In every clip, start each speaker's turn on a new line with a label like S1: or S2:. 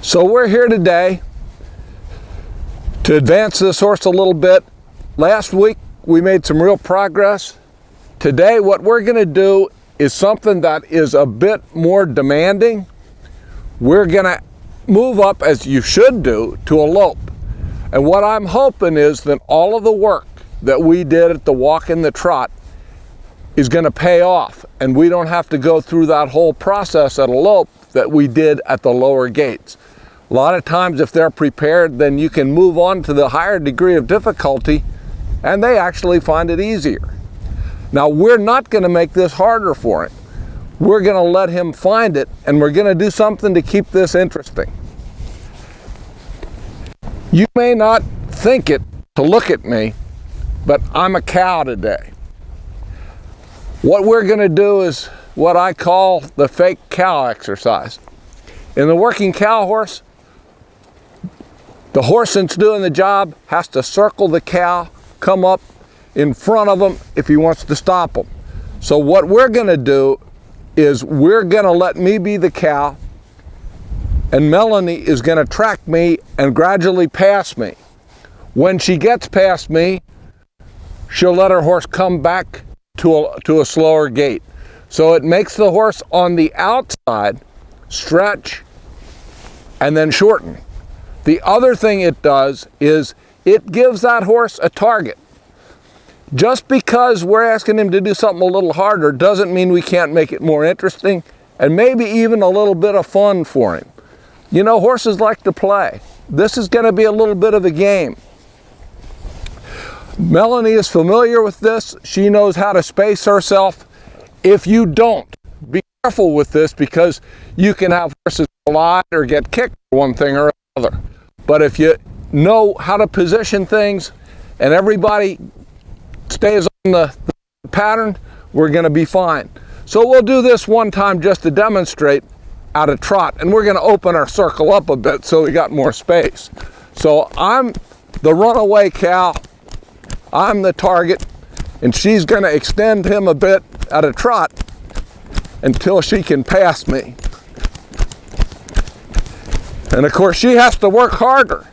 S1: So we're here today to advance this horse a little bit. Last week we made some real progress. Today what we're going to do is something that is a bit more demanding. We're going to move up, as you should do, to a lope. And what I'm hoping is that all of the work that we did at the walk and the trot is going to pay off, and we don't have to go through that whole process at a lope that we did at the lower gates. A lot of times if they're prepared, then you can move on to the higher degree of difficulty and they actually find it easier. Now we're not going to make this harder for him. We're going to let him find it, and we're going to do something to keep this interesting. You may not think it to look at me, but I'm a cow today. What we're going to do is what I call the fake cow exercise. In the working cow horse, the horse that's doing the job has to circle the cow, come up in front of him if he wants to stop him. So what we're going to do is we're going to let me be the cow, and Melanie is going to track me and gradually pass me. When she gets past me, she'll let her horse come back to a slower gait. So it makes the horse on the outside stretch and then shorten. The other thing it does is it gives that horse a target. Just because we're asking him to do something a little harder doesn't mean we can't make it more interesting and maybe even a little bit of fun for him. You know, horses like to play. This is going to be a little bit of a game. Melanie is familiar with this. She knows how to space herself. If you don't, be careful with this, because you can have horses collide or get kicked for one thing or another. But if you know how to position things and everybody stays on the pattern, we're going to be fine. So we'll do this one time just to demonstrate at a trot, and we're going to open our circle up a bit so we got more space. So I'm the runaway cow, I'm the target, and she's going to extend him a bit at a trot until she can pass me. And of course she has to work harder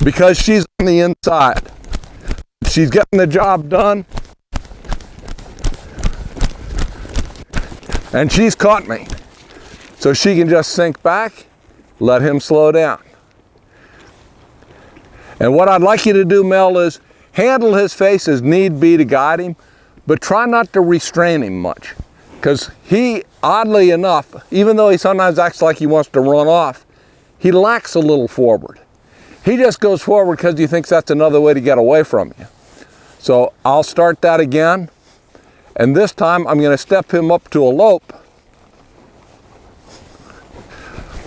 S1: because she's on the inside. She's getting the job done, and she's caught me. So she can just sink back, let him slow down. And what I'd like you to do, Mel, is handle his face as need be to guide him, but try not to restrain him much. Because he, oddly enough, even though he sometimes acts like he wants to run off, he lacks a little forward. He just goes forward because he thinks that's another way to get away from you. So I'll start that again, and this time I'm going to step him up to a lope.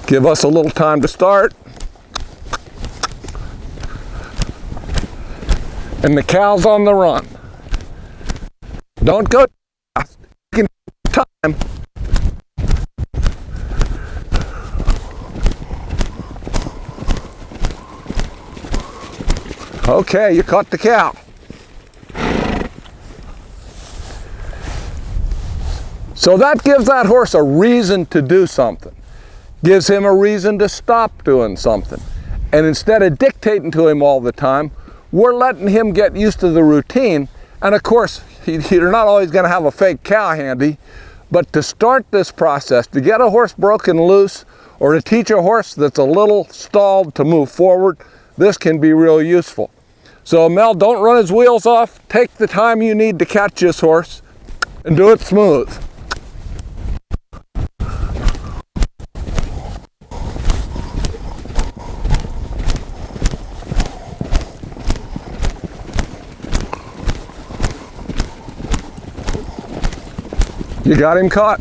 S1: Give us a little time to start. And the cow's on the run. Don't go fast. You can take time. Okay, you caught the cow. So that gives that horse a reason to do something. Gives him a reason to stop doing something. And instead of dictating to him all the time, we're letting him get used to the routine. And of course, you're not always going to have a fake cow handy, but to start this process, to get a horse broken loose, or to teach a horse that's a little stalled to move forward, this can be real useful. So Mel, don't run his wheels off. Take the time you need to catch this horse and do it smooth. You got him caught.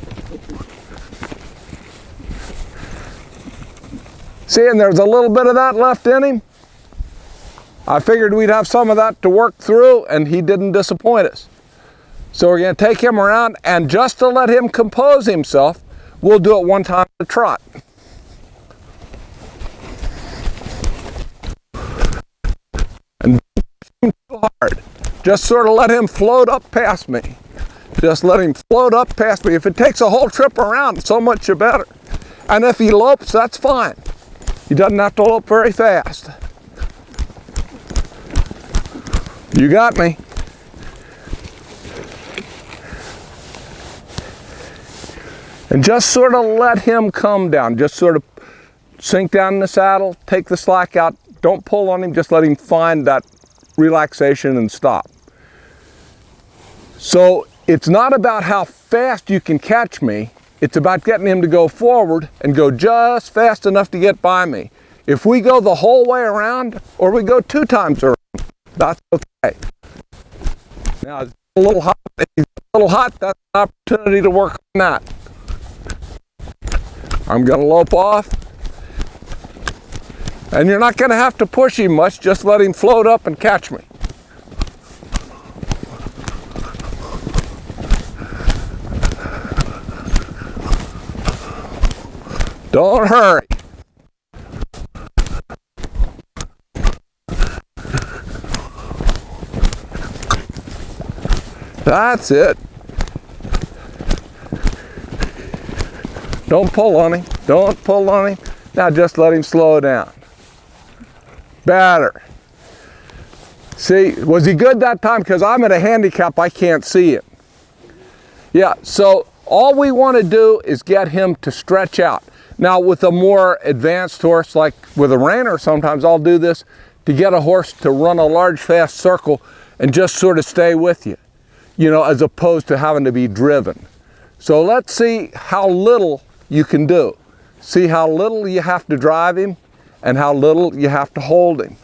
S1: See, and there's a little bit of that left in him. I figured we'd have some of that to work through, and he didn't disappoint us. So we're going to take him around, and just to let him compose himself, we'll do it one time at a trot. And don't too hard. Just sort of let him float up past me. Just let him float up past me. If it takes a whole trip around, so much the better. And if he lopes, that's fine. He doesn't have to lope very fast. You got me. And just sort of let him come down. Just sort of sink down in the saddle, take the slack out. Don't pull on him, just let him find that relaxation and stop. So it's not about how fast you can catch me. It's about getting him to go forward and go just fast enough to get by me. If we go the whole way around, or we go 2 times around, that's okay. Now, it's a little hot. If he's a little hot, that's an opportunity to work on that. I'm going to lope off. And you're not going to have to push him much, just let him float up and catch me. Don't hurry. That's it. Don't pull on him. Don't pull on him. Now just let him slow down. Better. See, was he good that time? Because I'm at a handicap, I can't see him. Yeah, so all we want to do is get him to stretch out. Now with a more advanced horse, like with a reiner, sometimes I'll do this to get a horse to run a large fast circle and just sort of stay with you, you know, as opposed to having to be driven. So let's see how little you can do. See how little you have to drive him and how little you have to hold him.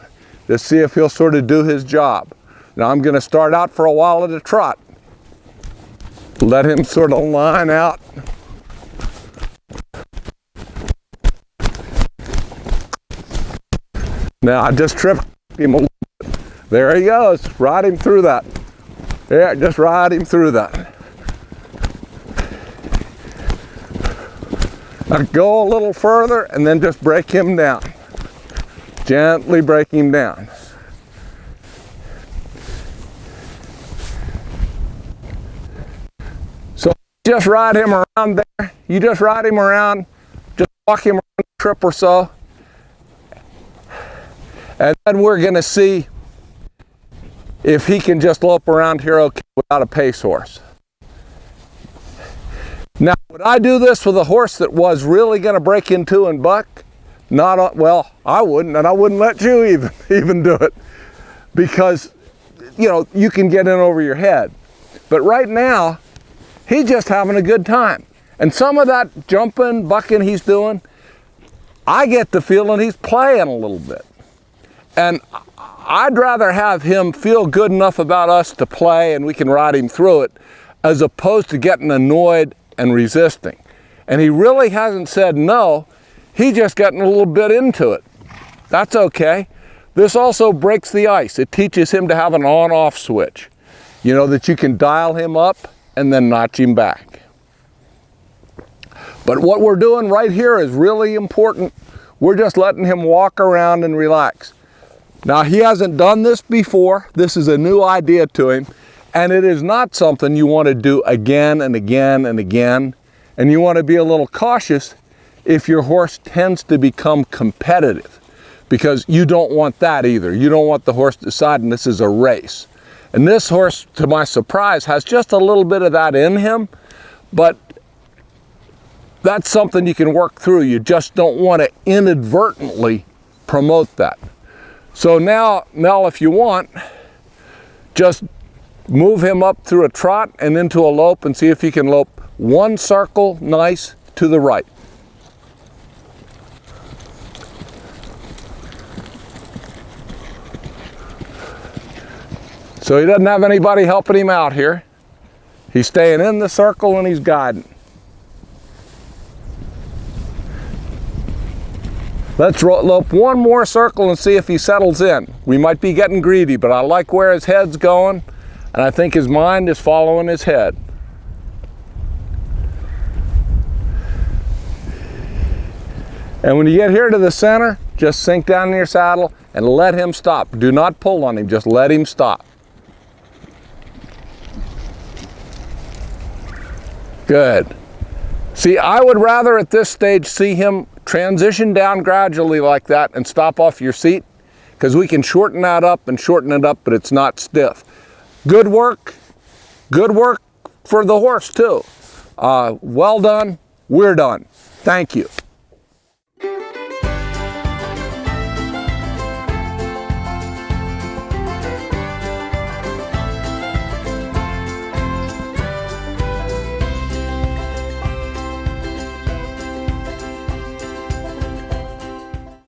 S1: Just see if he'll sort of do his job. Now I'm going to start out for a while at a trot. Let him sort of line out. Now I just tripped him a little bit. There he goes. Ride him through that. Yeah, just ride him through that. Now go a little further and then just break him down. Gently break him down. So just ride him around there. You just ride him around, just walk him around a trip or so. And then we're going to see if he can just lope around here okay without a pace horse. Now, would I do this with a horse that was really going to break into and buck? Well, I wouldn't, and I wouldn't let you even do it, because, you know, you can get in over your head. But right now, he's just having a good time. And some of that jumping, bucking he's doing, I get the feeling he's playing a little bit. And I'd rather have him feel good enough about us to play and we can ride him through it, as opposed to getting annoyed and resisting. And he really hasn't said no. He's just getting a little bit into it. That's okay. This also breaks the ice. It teaches him to have an on-off switch. You know, that you can dial him up and then notch him back. But what we're doing right here is really important. We're just letting him walk around and relax. Now, he hasn't done this before. This is a new idea to him. And it is not something you want to do again and again and again. And you want to be a little cautious if your horse tends to become competitive, because you don't want that either. You don't want the horse deciding this is a race. And this horse, to my surprise, has just a little bit of that in him, but that's something you can work through. You just don't want to inadvertently promote that. So now, Mel, if you want, just move him up through a trot and into a lope and see if he can lope one circle nice to the right. So he doesn't have anybody helping him out here. He's staying in the circle and he's guiding. Let's lope one more circle and see if he settles in. We might be getting greedy, but I like where his head's going, and I think his mind is following his head. And when you get here to the center, just sink down in your saddle and let him stop. Do not pull on him, just let him stop. Good. See, I would rather at this stage see him transition down gradually like that and stop off your seat, because we can shorten that up and shorten it up, but it's not stiff. Good work for the horse too. Well done, we're done. Thank you.